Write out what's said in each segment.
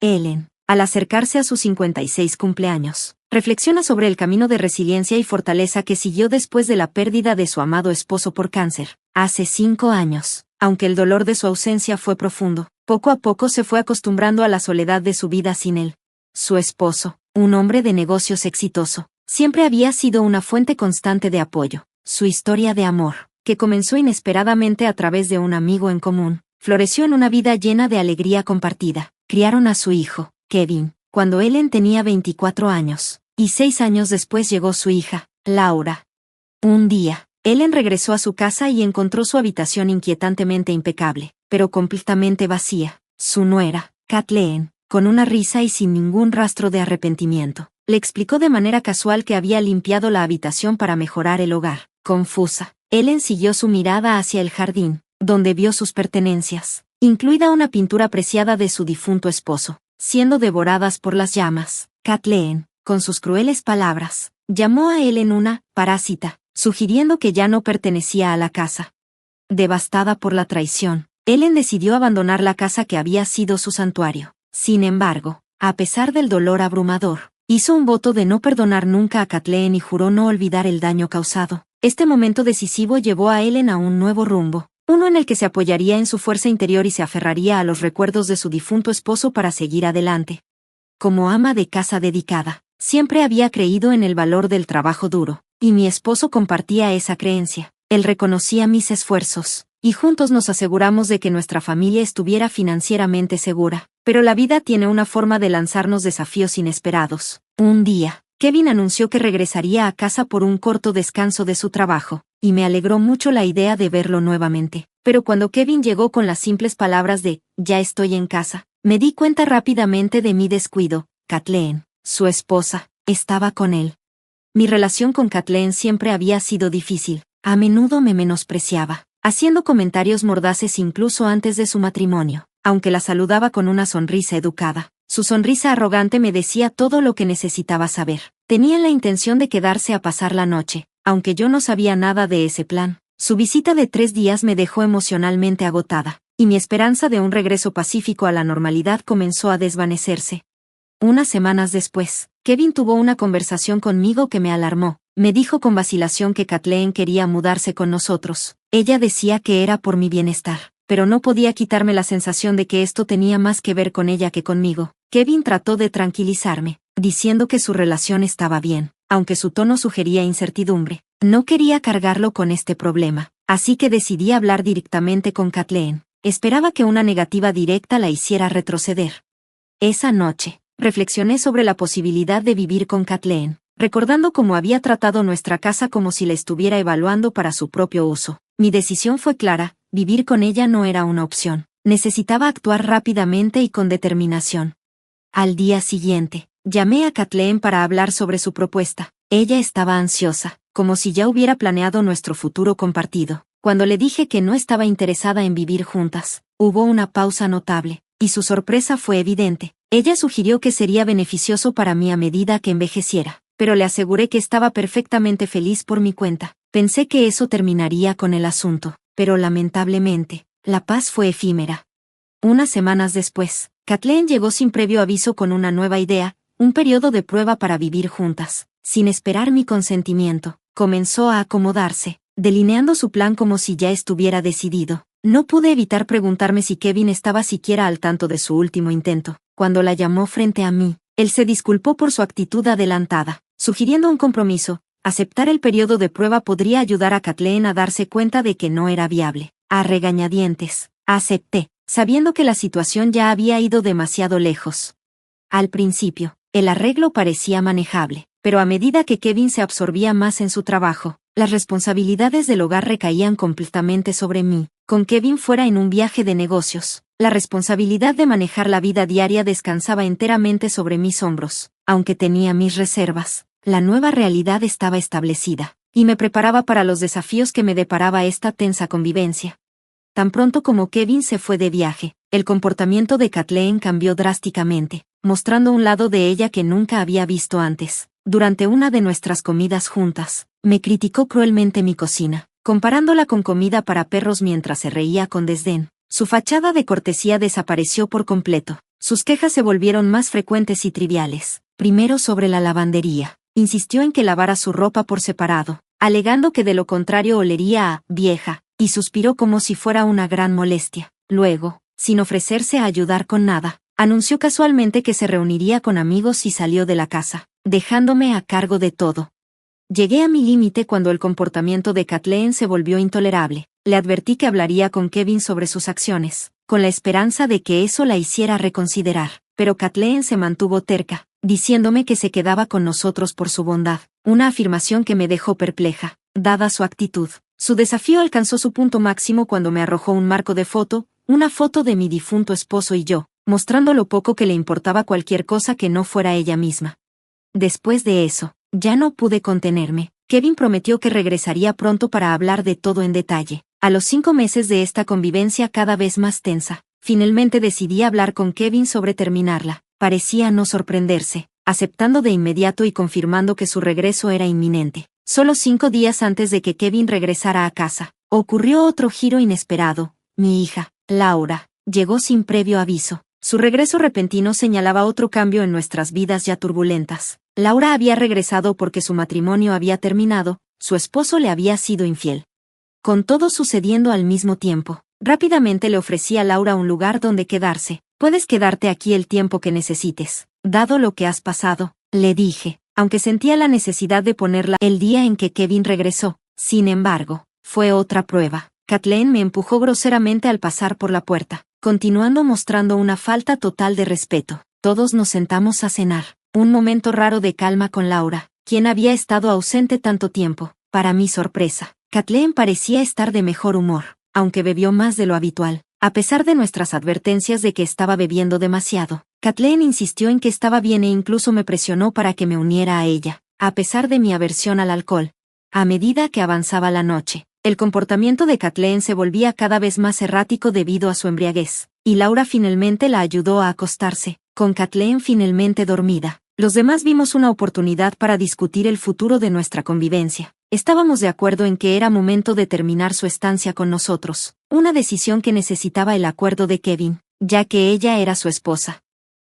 Ellen, al acercarse a sus 56 cumpleaños, reflexiona sobre el camino de resiliencia y fortaleza que siguió después de la pérdida de su amado esposo por cáncer. Hace 5 años, aunque el dolor de su ausencia fue profundo, poco a poco se fue acostumbrando a la soledad de su vida sin él. Su esposo, un hombre de negocios exitoso, siempre había sido una fuente constante de apoyo. Su historia de amor, que comenzó inesperadamente a través de un amigo en común, floreció en una vida llena de alegría compartida. Criaron a su hijo, Kevin, cuando Ellen tenía 24 años, y 6 años después llegó su hija, Laura. Un día, Ellen regresó a su casa y encontró su habitación inquietantemente impecable, pero completamente vacía. Su nuera, Kathleen, con una risa y sin ningún rastro de arrepentimiento, le explicó de manera casual que había limpiado la habitación para mejorar el hogar. Confusa, Ellen siguió su mirada hacia el jardín, donde vio sus pertenencias, incluida una pintura preciada de su difunto esposo, siendo devoradas por las llamas. Kathleen, con sus crueles palabras, llamó a Ellen una parásita, sugiriendo que ya no pertenecía a la casa. Devastada por la traición, Ellen decidió abandonar la casa que había sido su santuario. Sin embargo, a pesar del dolor abrumador, hizo un voto de no perdonar nunca a Kathleen y juró no olvidar el daño causado. Este momento decisivo llevó a Ellen a un nuevo rumbo, uno en el que se apoyaría en su fuerza interior y se aferraría a los recuerdos de su difunto esposo para seguir adelante. Como ama de casa dedicada, siempre había creído en el valor del trabajo duro, y mi esposo compartía esa creencia. Él reconocía mis esfuerzos, y juntos nos aseguramos de que nuestra familia estuviera financieramente segura. Pero la vida tiene una forma de lanzarnos desafíos inesperados. Un día, Kevin anunció que regresaría a casa por un corto descanso de su trabajo, y me alegró mucho la idea de verlo nuevamente. Pero cuando Kevin llegó con las simples palabras de «ya estoy en casa», me di cuenta rápidamente de mi descuido. Kathleen, su esposa, estaba con él. Mi relación con Kathleen siempre había sido difícil. A menudo me menospreciaba, haciendo comentarios mordaces incluso antes de su matrimonio, aunque la saludaba con una sonrisa educada. Su sonrisa arrogante me decía todo lo que necesitaba saber. Tenían la intención de quedarse a pasar la noche, aunque yo no sabía nada de ese plan. Su visita de 3 días me dejó emocionalmente agotada, y mi esperanza de un regreso pacífico a la normalidad comenzó a desvanecerse. Unas semanas después, Kevin tuvo una conversación conmigo que me alarmó. Me dijo con vacilación que Kathleen quería mudarse con nosotros. Ella decía que era por mi bienestar, pero no podía quitarme la sensación de que esto tenía más que ver con ella que conmigo. Kevin trató de tranquilizarme, diciendo que su relación estaba bien, aunque su tono sugería incertidumbre. No quería cargarlo con este problema, así que decidí hablar directamente con Kathleen. Esperaba que una negativa directa la hiciera retroceder. Esa noche, reflexioné sobre la posibilidad de vivir con Kathleen, recordando cómo había tratado nuestra casa como si la estuviera evaluando para su propio uso. Mi decisión fue clara: vivir con ella no era una opción. Necesitaba actuar rápidamente y con determinación. Al día siguiente, llamé a Kathleen para hablar sobre su propuesta. Ella estaba ansiosa, como si ya hubiera planeado nuestro futuro compartido. Cuando le dije que no estaba interesada en vivir juntas, hubo una pausa notable, y su sorpresa fue evidente. Ella sugirió que sería beneficioso para mí a medida que envejeciera, pero le aseguré que estaba perfectamente feliz por mi cuenta. Pensé que eso terminaría con el asunto, pero lamentablemente, la paz fue efímera. Unas semanas después, Kathleen llegó sin previo aviso con una nueva idea, un periodo de prueba para vivir juntas. Sin esperar mi consentimiento, comenzó a acomodarse, delineando su plan como si ya estuviera decidido. No pude evitar preguntarme si Kevin estaba siquiera al tanto de su último intento. Cuando la llamó frente a mí, él se disculpó por su actitud adelantada, sugiriendo un compromiso. Aceptar el periodo de prueba podría ayudar a Kathleen a darse cuenta de que no era viable. A regañadientes, acepté, sabiendo que la situación ya había ido demasiado lejos. Al principio, el arreglo parecía manejable, pero a medida que Kevin se absorbía más en su trabajo, las responsabilidades del hogar recaían completamente sobre mí. Con Kevin fuera en un viaje de negocios, la responsabilidad de manejar la vida diaria descansaba enteramente sobre mis hombros. Aunque tenía mis reservas, la nueva realidad estaba establecida, y me preparaba para los desafíos que me deparaba esta tensa convivencia. Tan pronto como Kevin se fue de viaje, el comportamiento de Kathleen cambió drásticamente, mostrando un lado de ella que nunca había visto antes. Durante una de nuestras comidas juntas, me criticó cruelmente mi cocina, comparándola con comida para perros mientras se reía con desdén. Su fachada de cortesía desapareció por completo. Sus quejas se volvieron más frecuentes y triviales. Primero sobre la lavandería. Insistió en que lavara su ropa por separado, alegando que de lo contrario olería a vieja, y suspiró como si fuera una gran molestia. Luego, sin ofrecerse a ayudar con nada, anunció casualmente que se reuniría con amigos y salió de la casa, dejándome a cargo de todo. Llegué a mi límite cuando el comportamiento de Kathleen se volvió intolerable. Le advertí que hablaría con Kevin sobre sus acciones, con la esperanza de que eso la hiciera reconsiderar, pero Kathleen se mantuvo terca, diciéndome que se quedaba con nosotros por su bondad, una afirmación que me dejó perpleja, dada su actitud. Su desafío alcanzó su punto máximo cuando me arrojó un marco de foto, una foto de mi difunto esposo y yo, mostrando lo poco que le importaba cualquier cosa que no fuera ella misma. Después de eso, ya no pude contenerme. Kevin prometió que regresaría pronto para hablar de todo en detalle. A los 5 meses de esta convivencia cada vez más tensa, finalmente decidí hablar con Kevin sobre terminarla. Parecía no sorprenderse, aceptando de inmediato y confirmando que su regreso era inminente. Solo 5 días antes de que Kevin regresara a casa, ocurrió otro giro inesperado. Mi hija, Laura, llegó sin previo aviso. Su regreso repentino señalaba otro cambio en nuestras vidas ya turbulentas. Laura había regresado porque su matrimonio había terminado, su esposo le había sido infiel. Con todo sucediendo al mismo tiempo, rápidamente le ofrecí a Laura un lugar donde quedarse. Puedes quedarte aquí el tiempo que necesites. Dado lo que has pasado, le dije, aunque sentía la necesidad de ponerla el día en que Kevin regresó. Sin embargo, fue otra prueba. Kathleen me empujó groseramente al pasar por la puerta, continuando mostrando una falta total de respeto. Todos nos sentamos a cenar. Un momento raro de calma con Laura, quien había estado ausente tanto tiempo. Para mi sorpresa, Kathleen parecía estar de mejor humor, aunque bebió más de lo habitual. A pesar de nuestras advertencias de que estaba bebiendo demasiado, Kathleen insistió en que estaba bien e incluso me presionó para que me uniera a ella, a pesar de mi aversión al alcohol. A medida que avanzaba la noche, el comportamiento de Kathleen se volvía cada vez más errático debido a su embriaguez, y Laura finalmente la ayudó a acostarse, con Kathleen finalmente dormida. Los demás vimos una oportunidad para discutir el futuro de nuestra convivencia. Estábamos de acuerdo en que era momento de terminar su estancia con nosotros, una decisión que necesitaba el acuerdo de Kevin, ya que ella era su esposa.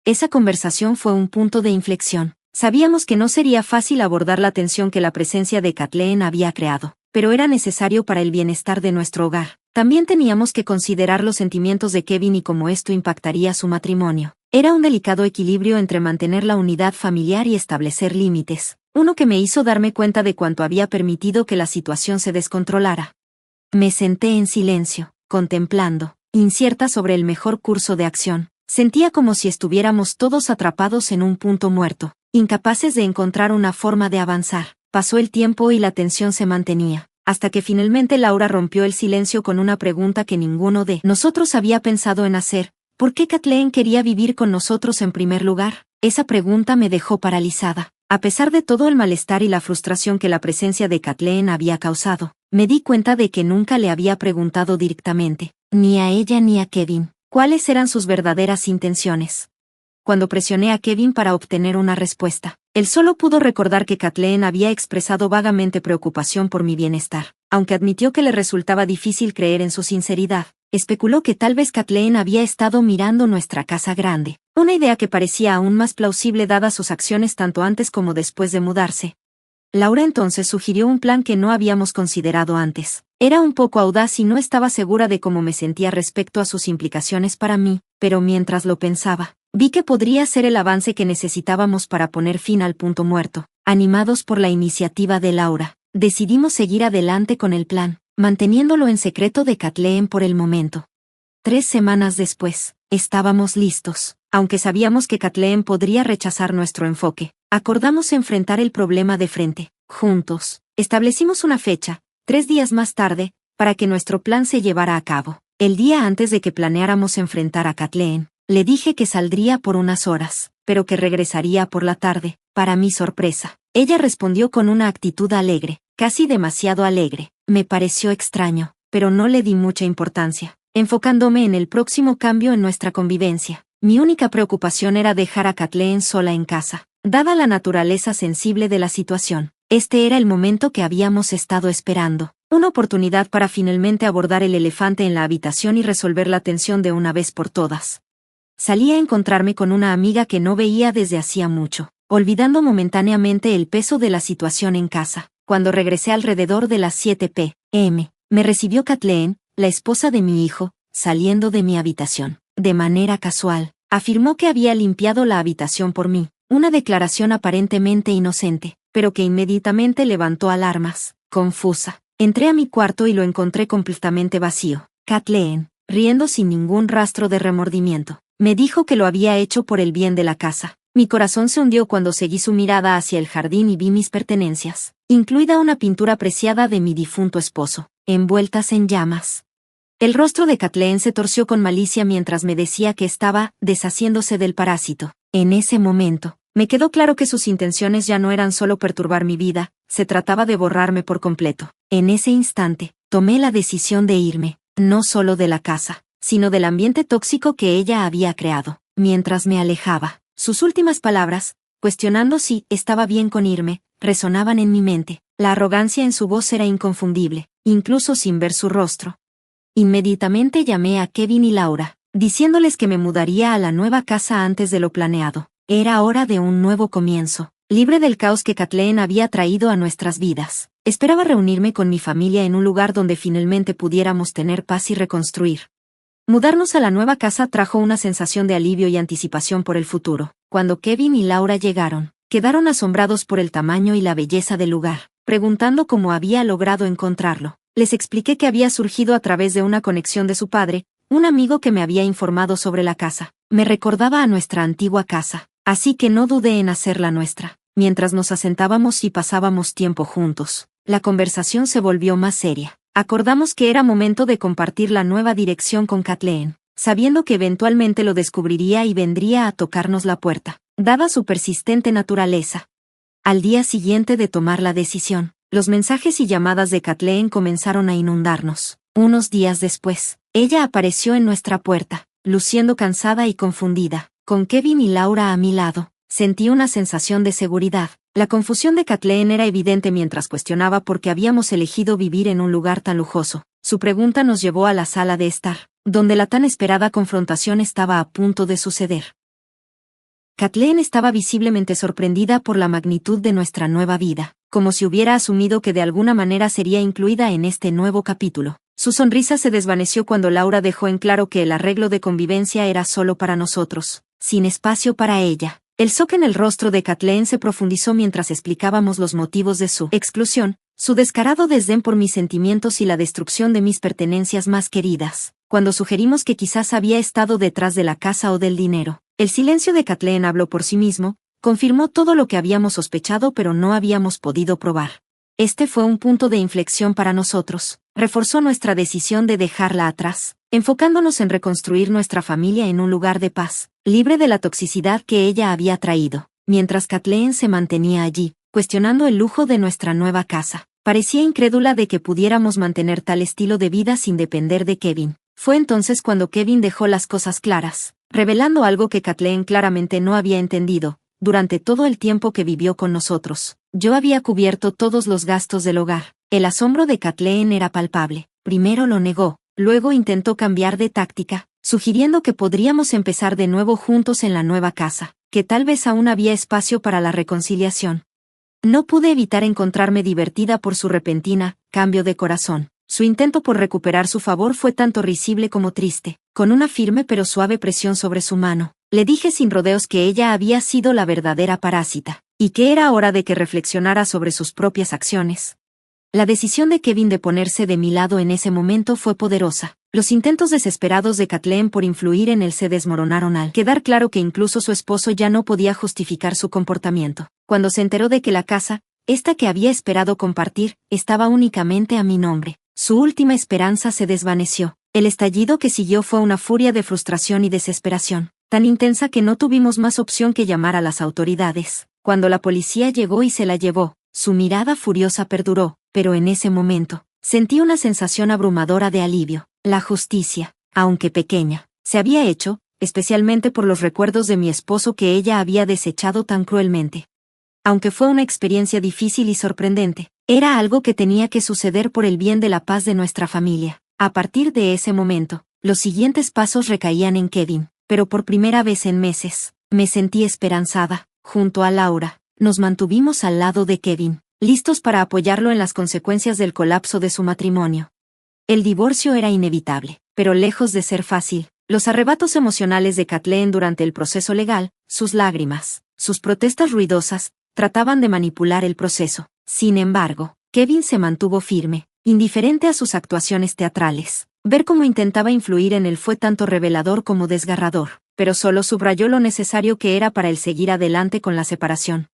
Esa conversación fue un punto de inflexión. Sabíamos que no sería fácil abordar la tensión que la presencia de Kathleen había creado, pero era necesario para el bienestar de nuestro hogar. También teníamos que considerar los sentimientos de Kevin y cómo esto impactaría su matrimonio. Era un delicado equilibrio entre mantener la unidad familiar y establecer límites, uno que me hizo darme cuenta de cuánto había permitido que la situación se descontrolara. Me senté en silencio, contemplando, incierta sobre el mejor curso de acción. Sentía como si estuviéramos todos atrapados en un punto muerto, incapaces de encontrar una forma de avanzar. Pasó el tiempo y la tensión se mantenía, hasta que finalmente Laura rompió el silencio con una pregunta que ninguno de nosotros había pensado en hacer. ¿Por qué Kathleen quería vivir con nosotros en primer lugar? Esa pregunta me dejó paralizada. A pesar de todo el malestar y la frustración que la presencia de Kathleen había causado, me di cuenta de que nunca le había preguntado directamente, ni a ella ni a Kevin, cuáles eran sus verdaderas intenciones. Cuando presioné a Kevin para obtener una respuesta, él solo pudo recordar que Kathleen había expresado vagamente preocupación por mi bienestar, aunque admitió que le resultaba difícil creer en su sinceridad. Especuló que tal vez Kathleen había estado mirando nuestra casa grande, una idea que parecía aún más plausible dadas sus acciones tanto antes como después de mudarse. Laura entonces sugirió un plan que no habíamos considerado antes. Era un poco audaz y no estaba segura de cómo me sentía respecto a sus implicaciones para mí, pero mientras lo pensaba, vi que podría ser el avance que necesitábamos para poner fin al punto muerto. Animados por la iniciativa de Laura, decidimos seguir adelante con el plan, manteniéndolo en secreto de Kathleen por el momento. 3 semanas después, estábamos listos. Aunque sabíamos que Kathleen podría rechazar nuestro enfoque, acordamos enfrentar el problema de frente. Juntos, establecimos una fecha, 3 días más tarde, para que nuestro plan se llevara a cabo. El día antes de que planeáramos enfrentar a Kathleen, le dije que saldría por unas horas, pero que regresaría por la tarde. Para mi sorpresa, ella respondió con una actitud alegre, casi demasiado alegre. Me pareció extraño, pero no le di mucha importancia, enfocándome en el próximo cambio en nuestra convivencia. Mi única preocupación era dejar a Kathleen sola en casa, dada la naturaleza sensible de la situación. Este era el momento que habíamos estado esperando, una oportunidad para finalmente abordar el elefante en la habitación y resolver la tensión de una vez por todas. salí a encontrarme con una amiga que no veía desde hacía mucho, olvidando momentáneamente el peso de la situación en casa. Cuando regresé alrededor de las 7 p.m., me recibió Kathleen, la esposa de mi hijo, saliendo de mi habitación. De manera casual, afirmó que había limpiado la habitación por mí, una declaración aparentemente inocente, pero que inmediatamente levantó alarmas. Confusa, entré a mi cuarto y lo encontré completamente vacío. Kathleen, riendo sin ningún rastro de remordimiento, me dijo que lo había hecho por el bien de la casa. Mi corazón se hundió cuando seguí su mirada hacia el jardín y vi mis pertenencias, incluida una pintura preciada de mi difunto esposo, envueltas en llamas. El rostro de Kathleen se torció con malicia mientras me decía que estaba deshaciéndose del parásito. En ese momento, me quedó claro que sus intenciones ya no eran solo perturbar mi vida, se trataba de borrarme por completo. En ese instante, tomé la decisión de irme, no solo de la casa, sino del ambiente tóxico que ella había creado. Mientras me alejaba, sus últimas palabras, cuestionando si estaba bien con irme, resonaban en mi mente. La arrogancia en su voz era inconfundible, incluso sin ver su rostro. Inmediatamente llamé a Kevin y Laura, diciéndoles que me mudaría a la nueva casa antes de lo planeado. Era hora de un nuevo comienzo, libre del caos que Kathleen había traído a nuestras vidas. Esperaba reunirme con mi familia en un lugar donde finalmente pudiéramos tener paz y reconstruir. Mudarnos a la nueva casa trajo una sensación de alivio y anticipación por el futuro. Cuando Kevin y Laura llegaron, quedaron asombrados por el tamaño y la belleza del lugar, preguntando cómo había logrado encontrarlo. Les expliqué que había surgido a través de una conexión de su padre, un amigo que me había informado sobre la casa. Me recordaba a nuestra antigua casa, así que no dudé en hacerla nuestra. Mientras nos asentábamos y pasábamos tiempo juntos, la conversación se volvió más seria. Acordamos que era momento de compartir la nueva dirección con Kathleen, sabiendo que eventualmente lo descubriría y vendría a tocarnos la puerta, dada su persistente naturaleza. Al día siguiente de tomar la decisión, los mensajes y llamadas de Kathleen comenzaron a inundarnos. Unos días después, ella apareció en nuestra puerta, luciendo cansada y confundida. Con Kevin y Laura a mi lado, sentí una sensación de seguridad. La confusión de Kathleen era evidente mientras cuestionaba por qué habíamos elegido vivir en un lugar tan lujoso. Su pregunta nos llevó a la sala de estar, donde la tan esperada confrontación estaba a punto de suceder. Kathleen estaba visiblemente sorprendida por la magnitud de nuestra nueva vida, como si hubiera asumido que de alguna manera sería incluida en este nuevo capítulo. Su sonrisa se desvaneció cuando Laura dejó en claro que el arreglo de convivencia era solo para nosotros, sin espacio para ella. El shock en el rostro de Kathleen se profundizó mientras explicábamos los motivos de su exclusión, su descarado desdén por mis sentimientos y la destrucción de mis pertenencias más queridas. Cuando sugerimos que quizás había estado detrás de la casa o del dinero, el silencio de Kathleen habló por sí mismo, confirmó todo lo que habíamos sospechado pero no habíamos podido probar. Este fue un punto de inflexión para nosotros, reforzó nuestra decisión de dejarla atrás, enfocándonos en reconstruir nuestra familia en un lugar de paz, libre de la toxicidad que ella había traído. Mientras Kathleen se mantenía allí, cuestionando el lujo de nuestra nueva casa, parecía incrédula de que pudiéramos mantener tal estilo de vida sin depender de Kevin. Fue entonces cuando Kevin dejó las cosas claras, revelando algo que Kathleen claramente no había entendido. Durante todo el tiempo que vivió con nosotros, yo había cubierto todos los gastos del hogar. El asombro de Kathleen era palpable. Primero lo negó, luego intentó cambiar de táctica, sugiriendo que podríamos empezar de nuevo juntos en la nueva casa, que tal vez aún había espacio para la reconciliación. No pude evitar encontrarme divertida por su repentina cambio de corazón. Su intento por recuperar su favor fue tanto risible como triste. Con una firme pero suave presión sobre su mano, le dije sin rodeos que ella había sido la verdadera parásita, y que era hora de que reflexionara sobre sus propias acciones. La decisión de Kevin de ponerse de mi lado en ese momento fue poderosa. Los intentos desesperados de Kathleen por influir en él se desmoronaron al quedar claro que incluso su esposo ya no podía justificar su comportamiento. Cuando se enteró de que la casa, esta que había esperado compartir, estaba únicamente a mi nombre, su última esperanza se desvaneció. El estallido que siguió fue una furia de frustración y desesperación, tan intensa que no tuvimos más opción que llamar a las autoridades. Cuando la policía llegó y se la llevó, su mirada furiosa perduró, pero en ese momento, sentí una sensación abrumadora de alivio. La justicia, aunque pequeña, se había hecho, especialmente por los recuerdos de mi esposo que ella había desechado tan cruelmente. Aunque fue una experiencia difícil y sorprendente, era algo que tenía que suceder por el bien de la paz de nuestra familia. A partir de ese momento, los siguientes pasos recaían en Kevin. pero por primera vez en meses, me sentí esperanzada. Junto a Laura, nos mantuvimos al lado de Kevin, listos para apoyarlo en las consecuencias del colapso de su matrimonio. El divorcio era inevitable, pero lejos de ser fácil, los arrebatos emocionales de Kathleen durante el proceso legal, sus lágrimas, sus protestas ruidosas, trataban de manipular el proceso. Sin embargo, Kevin se mantuvo firme, indiferente a sus actuaciones teatrales. Ver cómo intentaba influir en él fue tanto revelador como desgarrador, pero solo subrayó lo necesario que era para él seguir adelante con la separación.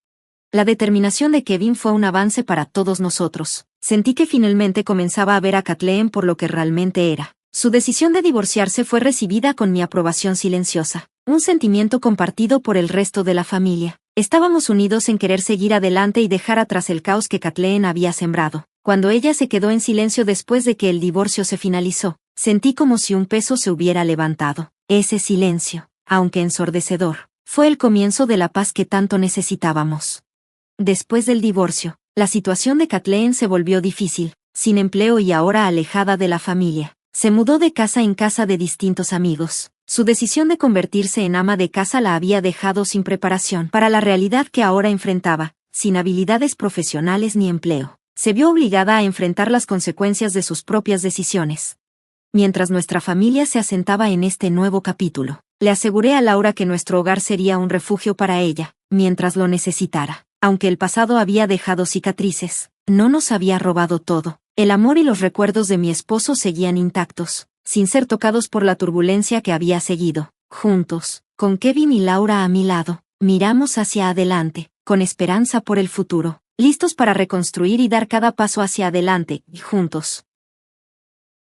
La determinación de Kevin fue un avance para todos nosotros. Sentí que finalmente comenzaba a ver a Kathleen por lo que realmente era. Su decisión de divorciarse fue recibida con mi aprobación silenciosa, un sentimiento compartido por el resto de la familia. Estábamos unidos en querer seguir adelante y dejar atrás el caos que Kathleen había sembrado. Cuando ella se quedó en silencio después de que el divorcio se finalizó, sentí como si un peso se hubiera levantado. Ese silencio, aunque ensordecedor, fue el comienzo de la paz que tanto necesitábamos. Después del divorcio, la situación de Kathleen se volvió difícil, sin empleo y ahora alejada de la familia. Se mudó de casa en casa de distintos amigos. Su decisión de convertirse en ama de casa la había dejado sin preparación para la realidad que ahora enfrentaba, sin habilidades profesionales ni empleo. Se vio obligada a enfrentar las consecuencias de sus propias decisiones. Mientras nuestra familia se asentaba en este nuevo capítulo, le aseguré a Laura que nuestro hogar sería un refugio para ella, mientras lo necesitara. Aunque el pasado había dejado cicatrices, no nos había robado todo. El amor y los recuerdos de mi esposo seguían intactos, sin ser tocados por la turbulencia que había seguido. Juntos, con Kevin y Laura a mi lado, miramos hacia adelante, con esperanza por el futuro, listos para reconstruir y dar cada paso hacia adelante, y juntos.